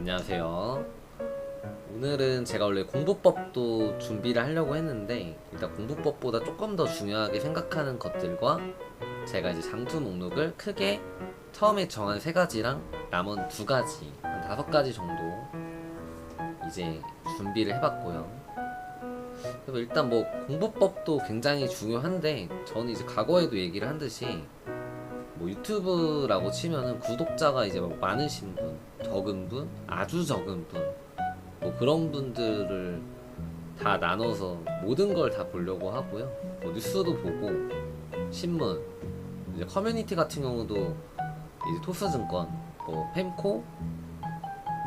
안녕하세요. 오늘은 제가 원래 공부법도 준비를 하려고 했는데 일단 공부법보다 조금 더 중요하게 생각하는 것들과 제가 이제 장투 목록을 크게 처음에 정한 3가지랑 남은 2가지, 한 5가지 정도 이제 준비를 해봤고요. 그래서 일단 뭐 공부법도 굉장히 중요한데 저는 이제 과거에도 얘기를 한 듯이 뭐 유튜브라고 치면은 구독자가 이제 뭐 많으신 분, 적은 분, 아주 적은 분, 뭐 그런 분들을 다 나눠서 모든 걸 다 보려고 하고요. 뭐 뉴스도 보고 신문, 이제 커뮤니티 같은 경우도 이제 토스증권, 뭐 펜코,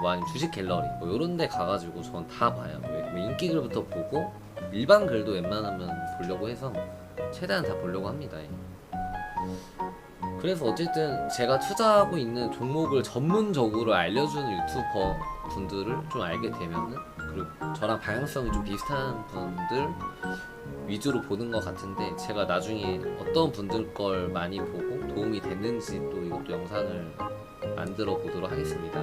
뭐 아니면 주식 갤러리, 뭐 이런 데 가가지고 전 다 봐요. 뭐 인기글부터 보고 일반 글도 웬만하면 보려고 해서 최대한 다 보려고 합니다. 그래서 어쨌든 제가 투자하고 있는 종목을 전문적으로 알려주는 유튜버 분들을 좀 알게 되면은, 그리고 저랑 방향성이 좀 비슷한 분들 위주로 보는 것 같은데, 제가 나중에 어떤 분들 걸 많이 보고 도움이 됐는지 또 이것도 영상을 만들어 보도록 하겠습니다.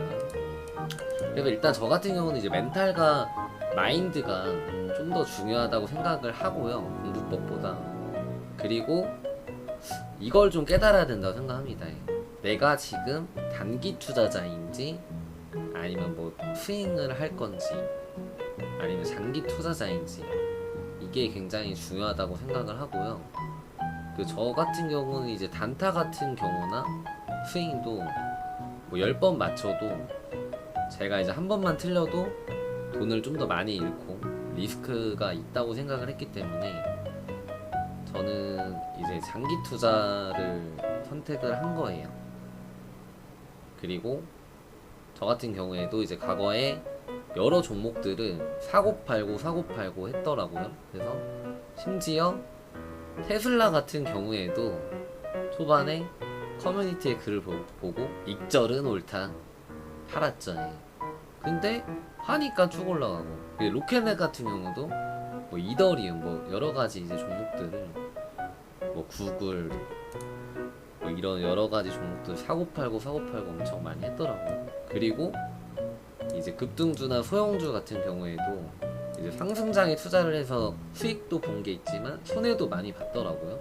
그래서 일단 저 같은 경우는 이제 멘탈과 마인드가 좀 더 중요하다고 생각을 하고요, 공부법보다. 그리고 이걸 좀 깨달아야 된다고 생각합니다. 내가 지금 단기 투자자인지 아니면 뭐 스윙을 할 건지 아니면 장기 투자자인지, 이게 굉장히 중요하다고 생각을 하고요. 그 저 같은 경우는 이제 단타 같은 경우나 스윙도 뭐 10번 맞춰도 제가 이제 한 번만 틀려도 돈을 좀 더 많이 잃고 리스크가 있다고 생각을 했기 때문에 저는 이제 장기 투자를 선택을 한 거예요. 그리고 저 같은 경우에도 이제 과거에 여러 종목들을 사고 팔고 했더라고요. 그래서 심지어 테슬라 같은 경우에도 초반에 커뮤니티에 글을 보고 익절은 옳다, 팔았죠. 근데 하니까 쭉 올라가고, 로켓넷 같은 경우도 뭐 이더리움, 뭐 여러 가지 이제 종목들을, 뭐 구글, 뭐 이런 여러 가지 종목들 사고 팔고 엄청 많이 했더라고요. 그리고 이제 급등주나 소형주 같은 경우에도 이제 상승장에 투자를 해서 수익도 본 게 있지만 손해도 많이 봤더라고요.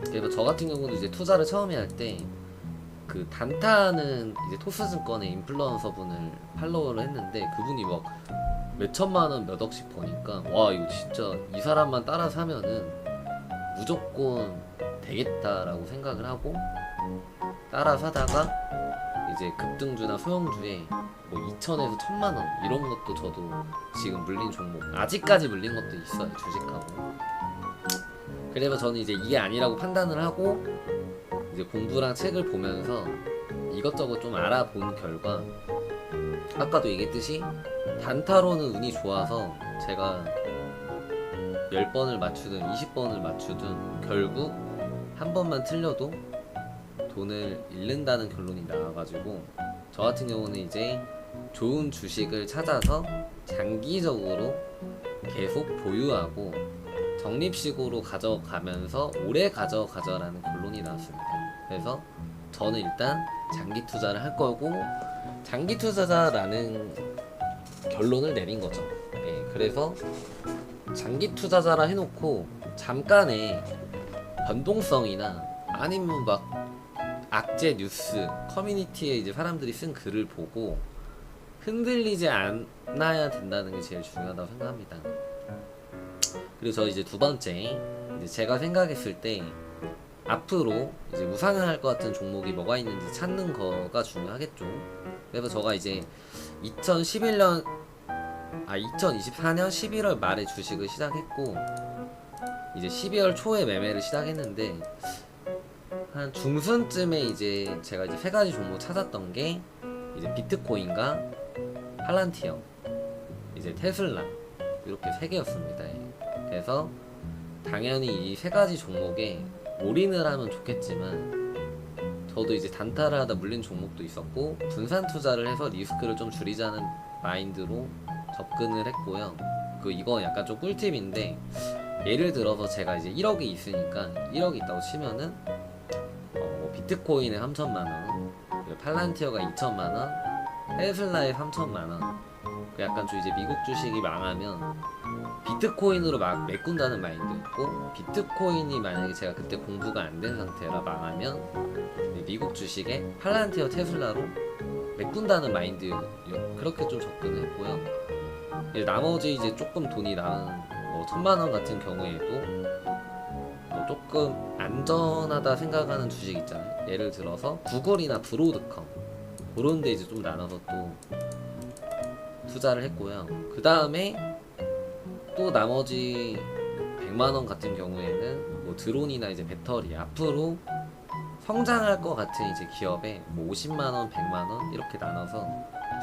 그래서 저 같은 경우도 이제 투자를 처음에 할 때 그 단타는 이제 토스증권의 인플루언서 분을 팔로우를 했는데, 그분이 막 몇천만 원 몇 억씩 버니까 와, 이거 진짜 이 사람만 따라 사면은 무조건 되겠다라고 생각을 하고 따라 사다가 이제 급등주나 소형주에 뭐 2천에서 1,000만 원 이런 것도 저도 지금 물린 종목, 아직까지 물린 것도 있어요, 주식하고. 그래서 저는 이제 이게 아니라고 판단을 하고 이제 공부랑 책을 보면서 이것저것 좀 알아본 결과, 아까도 얘기했듯이 단타로는 운이 좋아서 제가 10번을 맞추든 20번을 맞추든 결국 한 번만 틀려도 돈을 잃는다는 결론이 나와가지고, 저 같은 경우는 이제 좋은 주식을 찾아서 장기적으로 계속 보유하고 적립식으로 가져가면서 오래 가져가자라는 결론이 나왔습니다. 그래서 저는 일단 장기 투자를 할 거고 장기 투자자라는 결론을 내린 거죠. 네, 그래서 장기 투자자라 해놓고 잠깐의 변동성이나 아니면 막 악재 뉴스, 커뮤니티에 이제 사람들이 쓴 글을 보고 흔들리지 않아야 된다는 게 제일 중요하다고 생각합니다. 그리고 저 이제 2번째, 이제 제가 생각했을 때 앞으로 이제 우상향할 것 같은 종목이 뭐가 있는지 찾는 거가 중요하겠죠. 그래서 제가 이제 2024년 11월 말에 주식을 시작했고 이제 12월 초에 매매를 시작했는데, 한 중순쯤에 이제 제가 이제 3가지 종목 찾았던 게 이제 비트코인과 팔란티엄, 이제 테슬라, 이렇게 3개였습니다. 그래서 당연히 이 3가지 종목에 올인을 하면 좋겠지만 저도 이제 단타를 하다 물린 종목도 있었고 분산 투자를 해서 리스크를 좀 줄이자는 마인드로 접근을 했고요. 이거 약간 좀 꿀팁인데, 예를 들어서 제가 이제 1억이 있으니까 1억이 있다고 치면은 비트코인에 3천만원, 팔란티어가 2천만원, 테슬라에 3천만원. 약간 좀 이제 미국 주식이 망하면 비트코인으로 막 메꾼다는 마인드였고, 비트코인이 만약에 제가 그때 공부가 안 된 상태라 망하면 미국 주식에 팔란티어 테슬라로 메꾼다는 마인드, 그렇게 좀 접근을 했고요. 이제 나머지 이제 조금 돈이 나은 뭐 1,000만원 같은 경우에도 뭐 조금 안전하다 생각하는 주식 있잖아요. 예를 들어서 구글이나 브로드컴, 그런 데 이제 좀 나눠서 또 투자를 했고요. 그 다음에 또 나머지 100만원 같은 경우에는 뭐 드론이나 이제 배터리, 앞으로 성장할 것 같은 이제 기업에 뭐 50만원, 100만원 이렇게 나눠서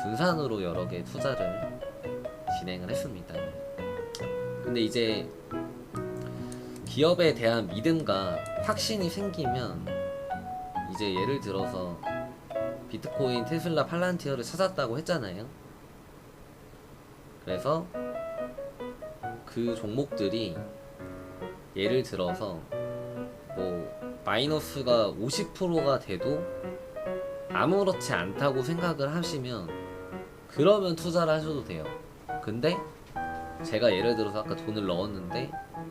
분산으로 여러 개 투자를 진행을 했습니다. 근데 이제 기업에 대한 믿음과 확신이 생기면 이제 예를 들어서 비트코인, 테슬라, 팔란티어를 찾았다고 했잖아요. 그래서 그 종목들이 예를 들어서 뭐 마이너스가 50%가 돼도 아무렇지 않다고 생각을 하시면 그러면 투자를 하셔도 돼요. 근데 제가 예를 들어서 아까 돈을 넣었는데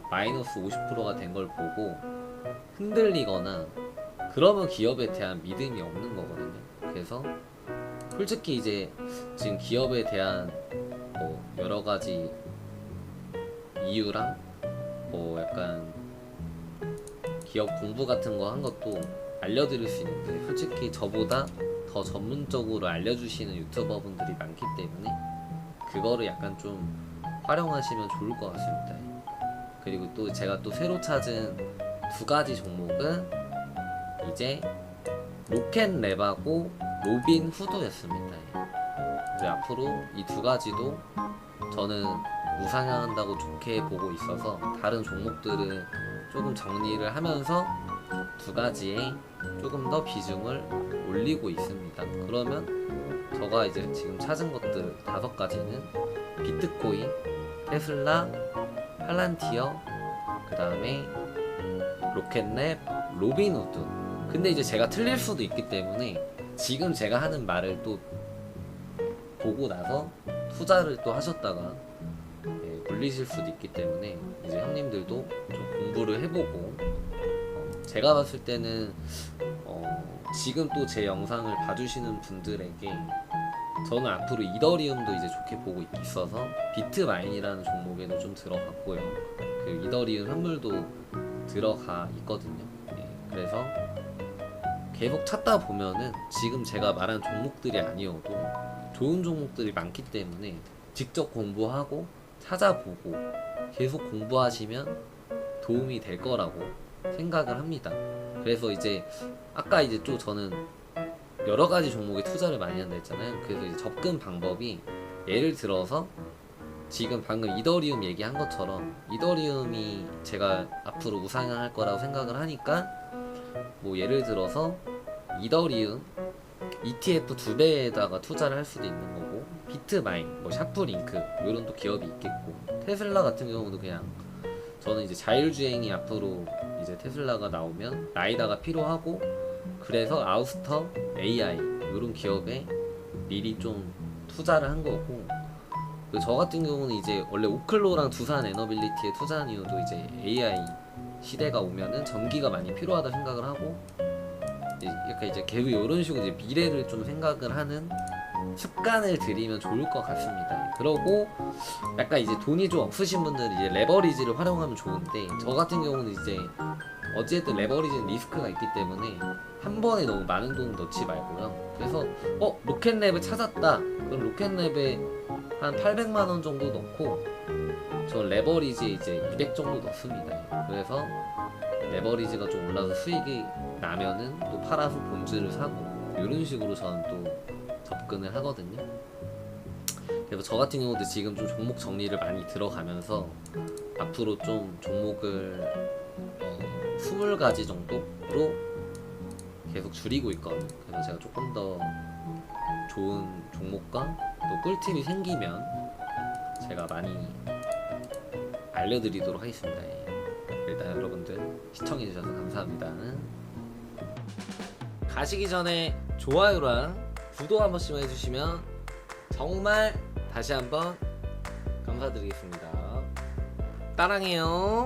마이너스 50%가 된 걸 보고 흔들리거나 그러면 기업에 대한 믿음이 없는 거거든요. 그래서 솔직히 이제 지금 기업에 대한 뭐 여러 가지 이유랑 뭐 약간 기업 공부 같은 거 한 것도 알려드릴 수 있는데, 솔직히 저보다 더 전문적으로 알려주시는 유튜버분들이 많기 때문에 그거를 약간 좀 활용하시면 좋을 것 같습니다. 그리고 또 제가 또 새로 찾은 2가지 종목은 이제 로켓랩하고 로빈후드였습니다. 그래서 앞으로 이 2가지도 저는 우상향한다고 좋게 보고 있어서 다른 종목들은 조금 정리를 하면서 2가지에 조금 더 비중을 올리고 있습니다. 그러면 저가 이제 지금 찾은 것들 5가지는 비트코인, 테슬라, 팔란티어, 그 다음에 로켓랩, 로빈후드. 근데 이제 제가 틀릴 수도 있기 때문에 지금 제가 하는 말을 또 보고 나서 투자를 또 하셨다가 물리실 수도 있기 때문에 이제 형님들도 좀 공부를 해보고, 제가 봤을 때는 지금 또 제 영상을 봐주시는 분들에게 저는 앞으로 이더리움도 이제 좋게 보고 있어서 비트마인이라는 종목에도 좀 들어갔고요. 그 이더리움 현물도 들어가 있거든요. 그래서 계속 찾다 보면은 지금 제가 말한 종목들이 아니어도 좋은 종목들이 많기 때문에 직접 공부하고 찾아보고 계속 공부하시면 도움이 될 거라고 생각을 합니다. 그래서 이제 아까 이제 또 저는 여러 가지 종목에 투자를 많이 한다 했잖아요. 그래서 이제 접근 방법이 예를 들어서 지금 방금 이더리움 얘기한 것처럼 이더리움이 제가 앞으로 우상향할 거라고 생각을 하니까 뭐 예를 들어서 이더리움 ETF 2배에다가 투자를 할 수도 있는 거고, 비트마인, 뭐 샤프링크 이런 또 기업이 있겠고, 테슬라 같은 경우도 그냥 저는 이제 자율주행이 앞으로 이제 테슬라가 나오면 라이다가 필요하고, 그래서 아우스터, AI 이런 기업에 미리 좀 투자를 한 거고, 저 같은 경우는 이제 원래 오클로랑 두산 에너빌리티에 투자한 이유도 이제 AI 시대가 오면은 전기가 많이 필요하다 생각을 하고, 약간 이제 계속 이런 식으로 이제 미래를 좀 생각을 하는 습관을 들이면 좋을 것 같습니다. 그러고 약간 이제 돈이 좀 없으신 분들은 이제 레버리지를 활용하면 좋은데, 저 같은 경우는 이제 어쨌든 레버리지는 리스크가 있기 때문에 한 번에 너무 많은 돈을 넣지 말고요. 그래서 로켓랩을 찾았다. 그럼 로켓랩에 한 800만원 정도 넣고 저 레버리지에 이제 200 정도 넣습니다. 그래서 레버리지가 좀 올라서 수익이 나면은 또 팔아서 본즈를 사고, 이런 식으로 저는 또 접근을 하거든요. 그래서 저 같은 경우도 지금 좀 종목 정리를 많이 들어가면서 앞으로 좀 종목을 20가지 정도로 계속 줄이고 있거든요. 그래서 제가 조금 더 좋은 종목과 또 꿀팁이 생기면 제가 많이 알려드리도록 하겠습니다. 일단 여러분들 시청해주셔서 감사합니다. 가시기 전에 좋아요랑 구독 한 번씩만 해주시면 정말 다시 한번 감사드리겠습니다. 따랑해요.